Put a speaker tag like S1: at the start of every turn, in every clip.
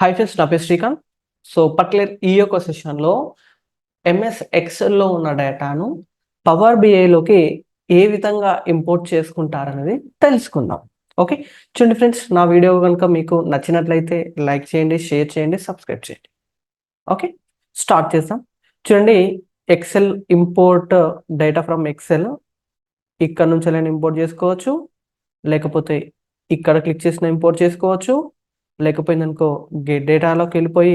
S1: Hi friends, నా పేరు Srikanth. So particular ఈ యొక్క సెషన్లో ఎంఎస్ ఎక్సెల్లో ఉన్న డేటాను పవర్ బిఐలోకి ఏ విధంగా ఇంపోర్ట్ చేసుకుంటారనేది తెలుసుకుందాం. ఓకే, చూడండి ఫ్రెండ్స్, నా వీడియో కనుక మీకు నచ్చినట్లయితే లైక్ చేయండి, షేర్ చేయండి, సబ్స్క్రైబ్ చేయండి. ఓకే, స్టార్ట్ చేద్దాం. చూడండి, Excel import data from Excel ఇక్కడ నుంచి ఎలా ఇంపోర్ట్ చేసుకోవచ్చు, లేకపోతే ఇక్కడ క్లిక్ చేసిన ఇంపోర్ట్ చేసుకోవచ్చు, లేకపోయింది అనుకో గెట్ డేటాలోకి వెళ్ళిపోయి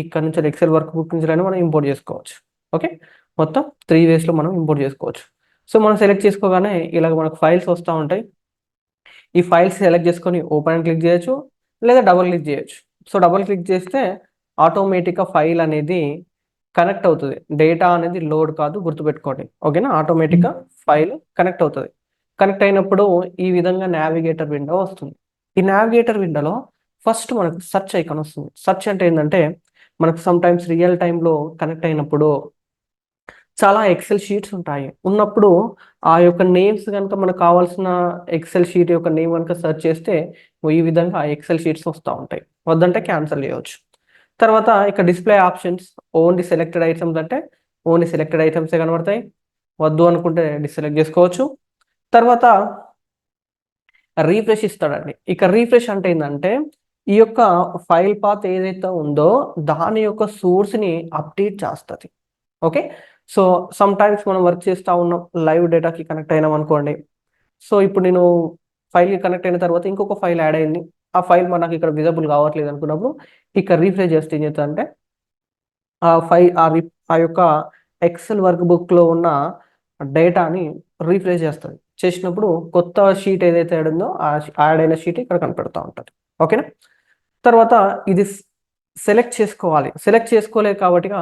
S1: ఇక్కడ నుంచి ఎక్సెల్ వర్క్ బుక్ నుంచి మనం ఇంపోర్ట్ చేసుకోవచ్చు. ఓకే, మొత్తం 3 వేస్లో మనం ఇంపోర్ట్ చేసుకోవచ్చు. సో మనం సెలెక్ట్ చేసుకోగానే ఇలాగ మనకు ఫైల్స్ వస్తూ ఉంటాయి. ఈ ఫైల్స్ సెలెక్ట్ చేసుకొని ఓపెన్ క్లిక్ చేయొచ్చు, లేదా డబుల్ క్లిక్ చేయొచ్చు. సో డబుల్ క్లిక్ చేస్తే ఆటోమేటిక్గా ఫైల్ అనేది కనెక్ట్ అవుతుంది. డేటా అనేది లోడ్ కాదు, గుర్తుపెట్టుకోండి. ఓకేనా, ఆటోమేటిక్గా ఫైల్ కనెక్ట్ అవుతుంది. కనెక్ట్ అయినప్పుడు ఈ విధంగా నావిగేటర్ విండో వస్తుంది. ఈ నావిగేటర్ విండోలో ఫస్ట్ మనకు సెర్చ్ ఐకాన్ వస్తుంది. సెర్చ్ అంటే ఏంటంటే మనకు సమ్ టైమ్స్ రియల్ టైంలో కనెక్ట్ అయినప్పుడు చాలా ఎక్సెల్ షీట్స్ ఉంటాయి. ఉన్నప్పుడు ఆ యొక్క నేమ్స్ కనుక మనకు కావాల్సిన ఎక్సెల్ షీట్ యొక్క నేమ్ కనుక సెర్చ్ చేస్తే ఈ విధంగా ఎక్సెల్ షీట్స్ వస్తూ ఉంటాయి. వద్దంటే క్యాన్సిల్ చేయవచ్చు. తర్వాత ఇక్కడ display options, only selected items అంటే ఓన్లీ సెలెక్టెడ్ ఐటమ్సే కనబడతాయి. వద్దు అనుకుంటే డిసెలెక్ట్ చేసుకోవచ్చు. తర్వాత రీఫ్రెష్ ఇస్తాడండి. ఇక రీఫ్రెష్ అంటే ఏంటంటే ఈ యొక్క ఫైల్ పాత్ ఏదైతే ఉందో దాని యొక్క సోర్స్ని అప్డేట్ చేస్తుంది. ఓకే, సో సమ్ టైమ్స్ మనం వర్క్ చేస్తూ ఉన్నాం, లైవ్ డేటాకి కనెక్ట్ అయినాం అనుకోండి. సో ఇప్పుడు నేను ఫైల్కి కనెక్ట్ అయిన తర్వాత ఇంకొక ఫైల్ యాడ్ అయింది. ఆ ఫైల్ మనకి ఇక్కడ విజిబుల్ కావట్లేదు అనుకున్నప్పుడు ఇక్కడ రీఫ్రెష్ చేస్తే ఏం చేస్తుందంటే ఆ ఫైల్ ఆ యొక్క ఎక్సెల్ వర్క్ బుక్లో ఉన్న డేటాని రీఫ్రెష్ చేస్తుంది. చేసినప్పుడు కొత్త షీట్ ఏదైతే యాడ్ ఉందో ఆ యాడ్ అయిన షీట్ ఇక్కడ కనపెడతా ఉంటుంది. ఓకేనా, తర్వాత ఇది సెలెక్ట్ చేసుకోవాలి. సెలెక్ట్ చేసుకోలేదు కాబట్టిగా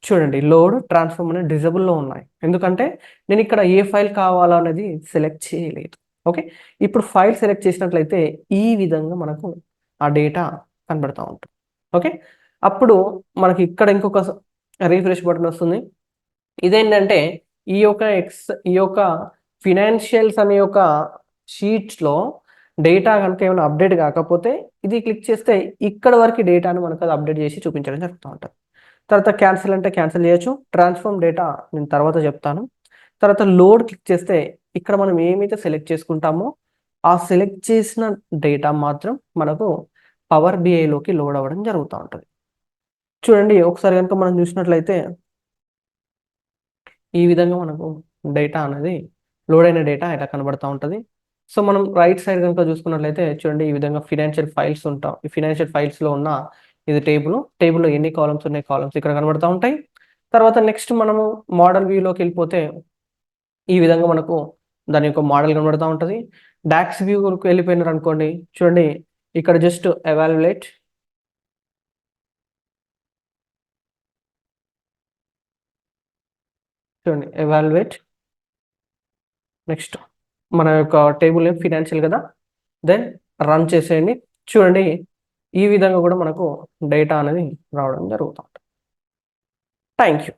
S1: చూడండి, లోడ్ ట్రాన్స్ఫార్మ్ అనేది డిజబుల్లో ఉన్నాయి. ఎందుకంటే నేను ఇక్కడ ఏ ఫైల్ కావాలనేది సెలెక్ట్ చేయలేదు. ఓకే, ఇప్పుడు ఫైల్ సెలెక్ట్ చేసినట్లయితే ఈ విధంగా మనకు ఆ డేటా కనబడుతూ ఉంటుంది. ఓకే, అప్పుడు మనకి ఇక్కడ ఇంకొక రీఫ్రెష్ బటన్ వస్తుంది. ఇదేంటంటే ఈ యొక్క ఫినాన్షియల్స్ అనే యొక్క షీట్స్లో డేటా కనుక ఏమైనా అప్డేట్ కాకపోతే ఇది క్లిక్ చేస్తే ఇక్కడ వరకు డేటాను మనకు అది అప్డేట్ చేసి చూపించడం జరుగుతూ ఉంటుంది. తర్వాత క్యాన్సిల్ అంటే క్యాన్సిల్ చేయొచ్చు. ట్రాన్స్ఫార్మ్ డేటా నేను తర్వాత చెప్తాను. తర్వాత లోడ్ క్లిక్ చేస్తే ఇక్కడ మనం ఏమైతే సెలెక్ట్ చేసుకుంటామో ఆ సెలెక్ట్ చేసిన డేటా మాత్రం మనకు పవర్ బిఐలోకి లోడ్ అవ్వడం జరుగుతూ ఉంటుంది. చూడండి, ఒకసారి కనుక మనం చూసినట్లయితే ఈ విధంగా మనకు డేటా అనేది లోడ్ అయిన డేటా ఇలా కనబడుతూ ఉంటుంది. సో మనం రైట్ సైడ్ కనుక చూసుకున్నట్లయితే చూడండి, ఈ విధంగా ఫినాన్షియల్ ఫైల్స్ ఉంటాం. ఈ ఫినాన్షియల్ ఫైల్స్లో ఉన్న ఇది టేబుల్లో ఎన్ని కాలమ్స్ ఉన్నాయి, కాలమ్స్ ఇక్కడ కనబడుతూ ఉంటాయి. తర్వాత నెక్స్ట్ మనము మోడల్ వ్యూలోకి వెళ్ళిపోతే ఈ విధంగా మనకు దాని యొక్క మోడల్ కనబడుతూ ఉంటుంది. డాక్స్ వ్యూకి వెళ్ళిపోయినారు అనుకోండి, చూడండి ఇక్కడ జస్ట్ ఎవాల్యుయేట్, చూడండి ఎవాల్యుయేట్, నెక్స్ట్ మన యొక్క టేబుల్ నేమ్ ఫినాన్షియల్ కదా, దెన్ రన్ చేసేయండి. చూడండి, ఈ విధంగా కూడా మనకు డేటా అనేది రావడం జరుగుతుంది. Thank you.